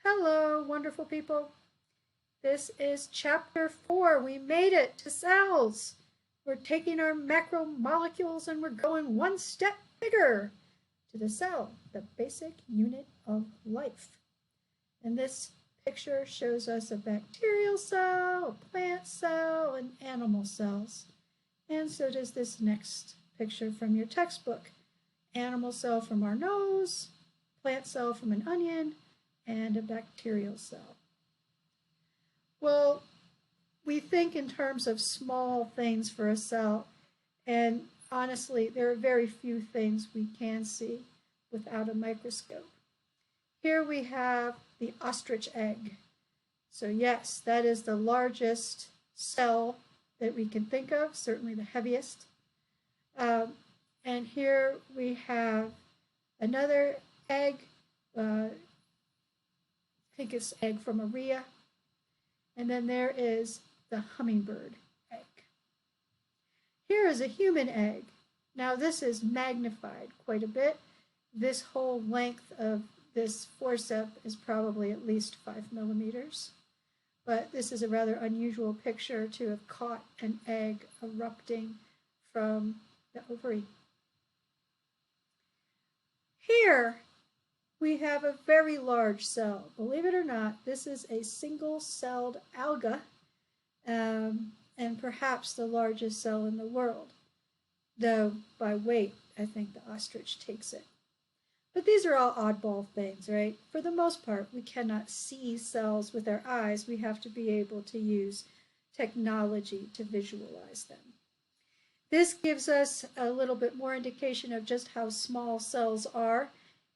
Hello, wonderful people. This is chapter 4. We made it to cells. We're taking our macromolecules and we're going one step bigger to the cell, the basic unit of life. And this picture shows us a bacterial cell, a plant cell, and animal cells. And so does this next picture from your textbook. Animal cell from our nose, plant cell from an onion, and a bacterial cell. Well, we think in terms of small things for a cell, and honestly, there are very few things we can see without a microscope. Here we have the ostrich egg. So yes, that is the largest cell that we can think of, certainly the heaviest. And here we have another egg, I think it's egg from a rhea. And then there is the hummingbird egg. Here is a human egg. Now this is magnified quite a bit. This whole length of this forceps is probably at least 5 millimeters. But this is a rather unusual picture to have caught an egg erupting from the ovary. Here we have a very large cell. Believe it or not, this is a single-celled alga, and perhaps the largest cell in the world, though by weight, I think the ostrich takes it. But these are all oddball things, right? For the most part, we cannot see cells with our eyes. We have to be able to use technology to visualize them. This gives us a little bit more indication of just how small cells are.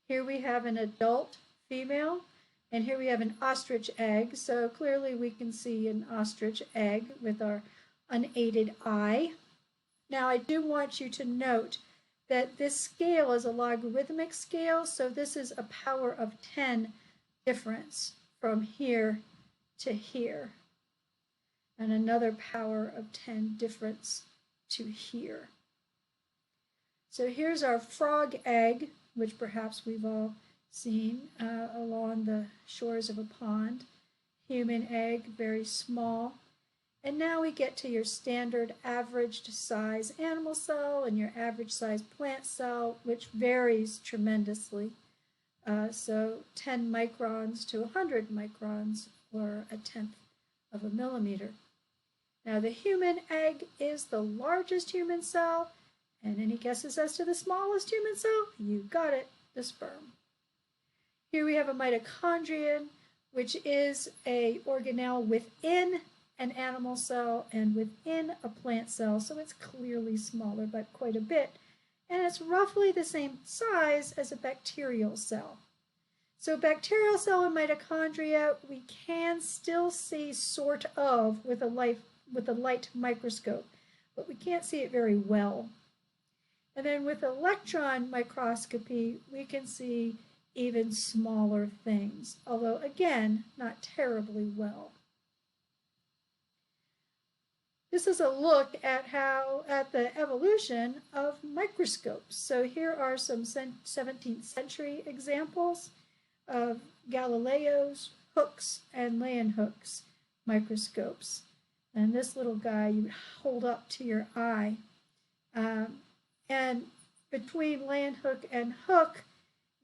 Here we have an adult female, and here we have an ostrich egg. So clearly we can see an ostrich egg with our unaided eye. Now I do want you to note that this scale is a logarithmic scale, so this is a power of 10 difference from here to here, and another power of 10 difference to here. So here's our frog egg, which perhaps we've all seen along the shores of a pond. Human egg, very small. And now we get to your standard averaged size animal cell and your average size plant cell, which varies tremendously. So 10 microns to 100 microns, or a tenth of a millimeter. Now the human egg is the largest human cell. And any guesses as to the smallest human cell? You got it, the sperm. Here we have a mitochondrion, which is an organelle within an animal cell and within a plant cell, so it's clearly smaller by quite a bit. And it's roughly the same size as a bacterial cell. So bacterial cell and mitochondria, we can still see sort of with a light microscope, but we can't see it very well. And then with electron microscopy, we can see even smaller things, although again, not terribly well. This is a look at the evolution of microscopes. So here are some 17th century examples of Galileo's Hooke's and Leeuwenhoek's microscopes. And this little guy you would hold up to your eye. And between Leeuwenhoek and Hooke,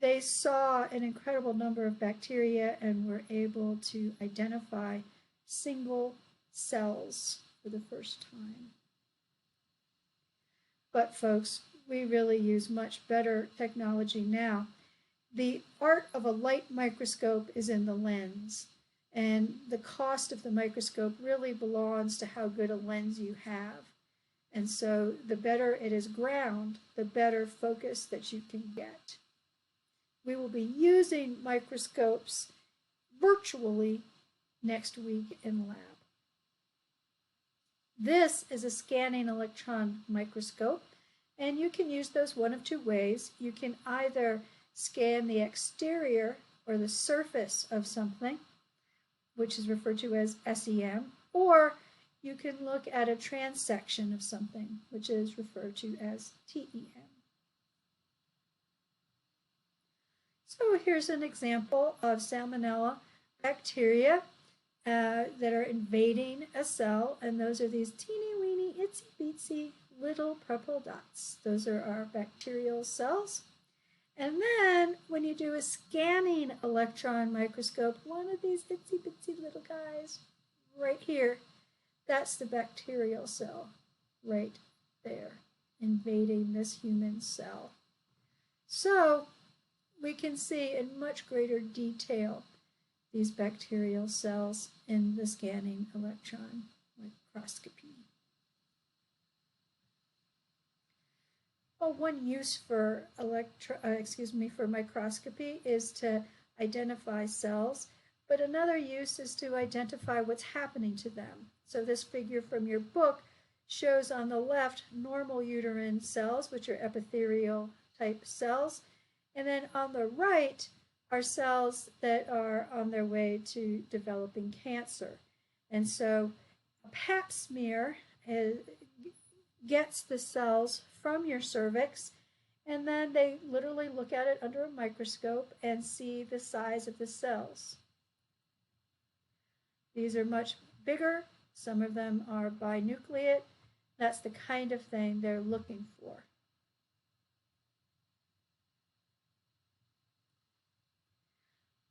they saw an incredible number of bacteria and were able to identify single cells for the first time. But folks, we really use much better technology now. The art of a light microscope is in the lens, and the cost of the microscope really belongs to how good a lens you have. And so the better it is ground, the better focus that you can get. We will be using microscopes virtually next week in lab. This is a scanning electron microscope, and you can use those one of two ways. You can either scan the exterior or the surface of something, which is referred to as SEM, or you can look at a transection of something, which is referred to as TEM. So here's an example of Salmonella bacteria that are invading a cell, and those are these teeny weeny itsy bitsy little purple dots. Those are our bacterial cells. And then when you do a scanning electron microscope, one of these itsy bitsy little guys right here, that's the bacterial cell right there, invading this human cell. So we can see in much greater detail these bacterial cells in the scanning electron microscopy. Well, one use for for microscopy is to identify cells, but another use is to identify what's happening to them. So this figure from your book shows on the left normal uterine cells, which are epithelial type cells, and then on the right are cells that are on their way to developing cancer. And so a pap smear gets the cells from your cervix, and then they literally look at it under a microscope and see the size of the cells. These are much bigger. Some of them are binucleate. That's the kind of thing they're looking for.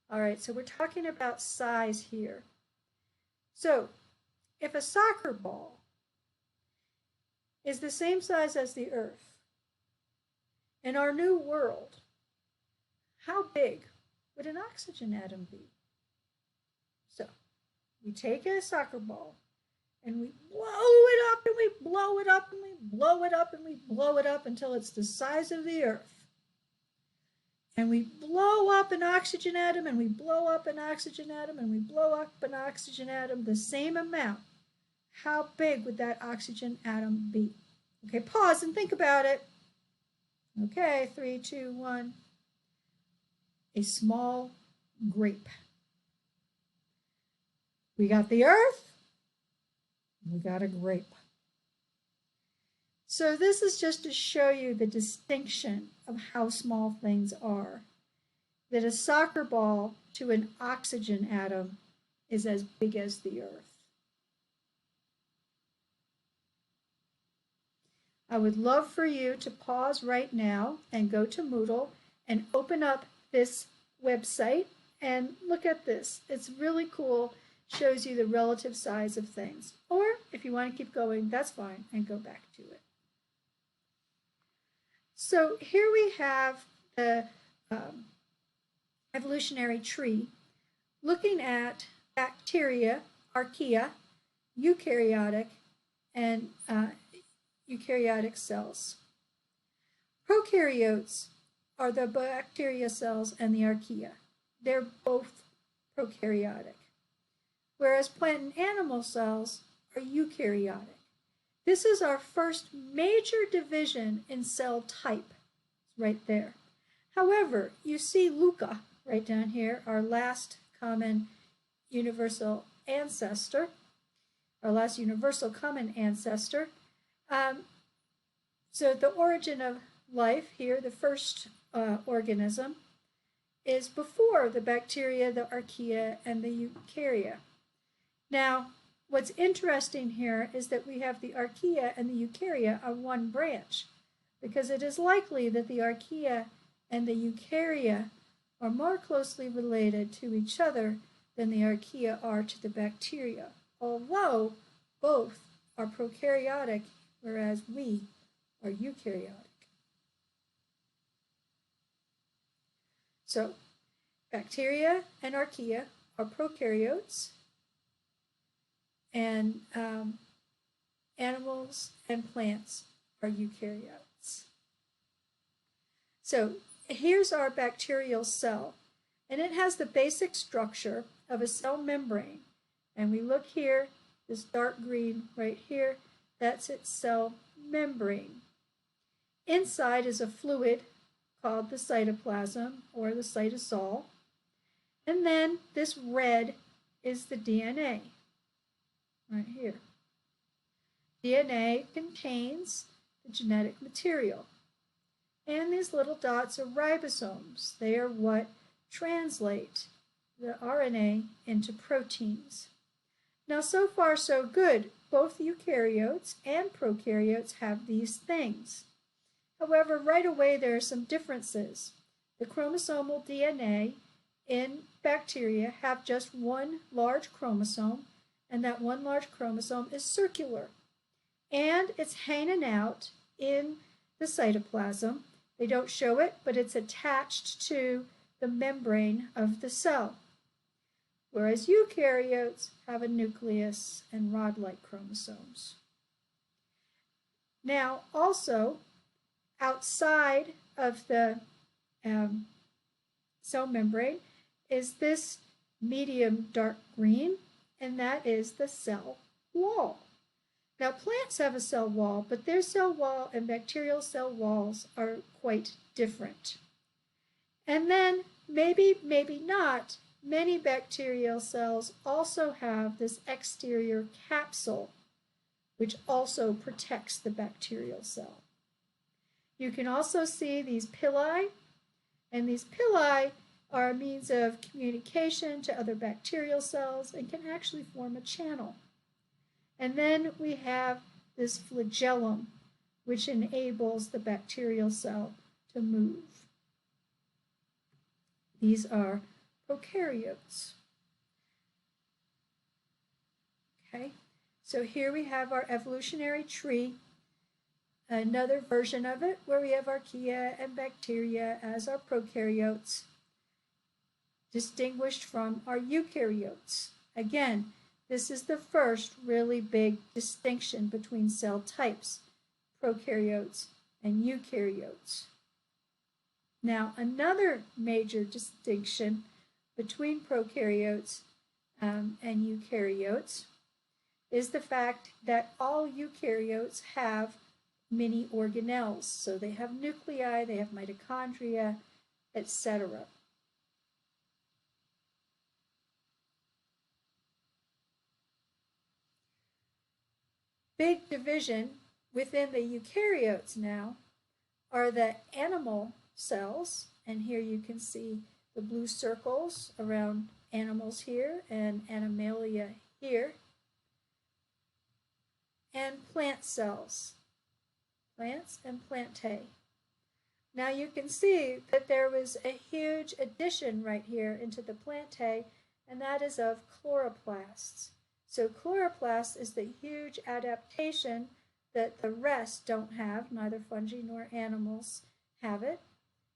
All right, so we're talking about size here. So if a soccer ball is the same size as the Earth, in our new world, how big would an oxygen atom be? So we take a soccer ball and we blow it up and we blow it up and we blow it up and we blow it up until it's the size of the Earth. And we blow up an oxygen atom, and we blow up an oxygen atom, and we blow up an oxygen atom the same amount. How big would that oxygen atom be? Okay, pause and think about it. Okay, 3, 2, 1. A small grape. We got the Earth, we got a grape. So this is just to show you the distinction of how small things are. That a soccer ball to an oxygen atom is as big as the Earth. I would love for you to pause right now and go to Moodle and open up this website and look at this. It's really cool. Shows you the relative size of things. Or if you want to keep going, that's fine, and go back to it. So here we have the evolutionary tree looking at bacteria, archaea, eukaryotic, and eukaryotic cells. Prokaryotes are the bacteria cells and the archaea. They're both prokaryotic. Whereas plant and animal cells are eukaryotic. This is our first major division in cell type, right there. However, you see LUCA right down here, our last common universal ancestor, our last universal common ancestor. So the origin of life here, the first organism, is before the bacteria, the archaea, and the eukarya. Now, what's interesting here is that we have the archaea and the eukarya on one branch, because it is likely that the archaea and the eukarya are more closely related to each other than the archaea are to the bacteria, although both are prokaryotic, whereas we are eukaryotic. So, bacteria and archaea are prokaryotes, and animals and plants are eukaryotes. So here's our bacterial cell, and it has the basic structure of a cell membrane. And we look here, this dark green right here, that's its cell membrane. Inside is a fluid called the cytoplasm or the cytosol. And then this red is the DNA. Right here. DNA contains the genetic material. And these little dots are ribosomes. They are what translate the RNA into proteins. Now, so far, so good. Both eukaryotes and prokaryotes have these things. However, right away, there are some differences. The chromosomal DNA in bacteria have just one large chromosome, and that one large chromosome is circular. And it's hanging out in the cytoplasm. They don't show it, but it's attached to the membrane of the cell. Whereas eukaryotes have a nucleus and rod-like chromosomes. Now, also, outside of the cell membrane is this medium dark green, and that is the cell wall. Now, plants have a cell wall, but their cell wall and bacterial cell walls are quite different. And then, maybe not, many bacterial cells also have this exterior capsule, which also protects the bacterial cell. You can also see these pili, and these pili are a means of communication to other bacterial cells and can actually form a channel. And then we have this flagellum, which enables the bacterial cell to move. These are prokaryotes. Okay, so here we have our evolutionary tree, another version of it where we have archaea and bacteria as our prokaryotes, distinguished from our eukaryotes. Again, this is the first really big distinction between cell types, prokaryotes and eukaryotes. Now, another major distinction between prokaryotes and eukaryotes is the fact that all eukaryotes have many organelles. So they have nuclei, they have mitochondria, etc. Big division within the eukaryotes now are the animal cells, and here you can see the blue circles around animals here and animalia here, and plant cells, plants and plantae. Now you can see that there was a huge addition right here into the plantae, and that is of chloroplasts. So chloroplast is the huge adaptation that the rest don't have, neither fungi nor animals have it.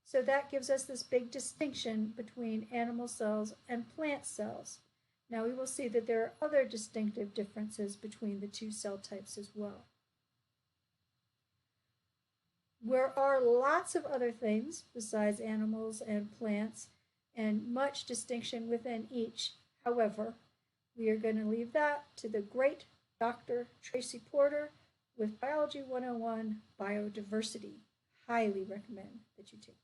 So that gives us this big distinction between animal cells and plant cells. Now we will see that there are other distinctive differences between the two cell types as well. There are lots of other things besides animals and plants, and much distinction within each. However, we are going to leave that to the great Dr. Tracy Porter with Biology 101 Biodiversity. Highly recommend that you take that.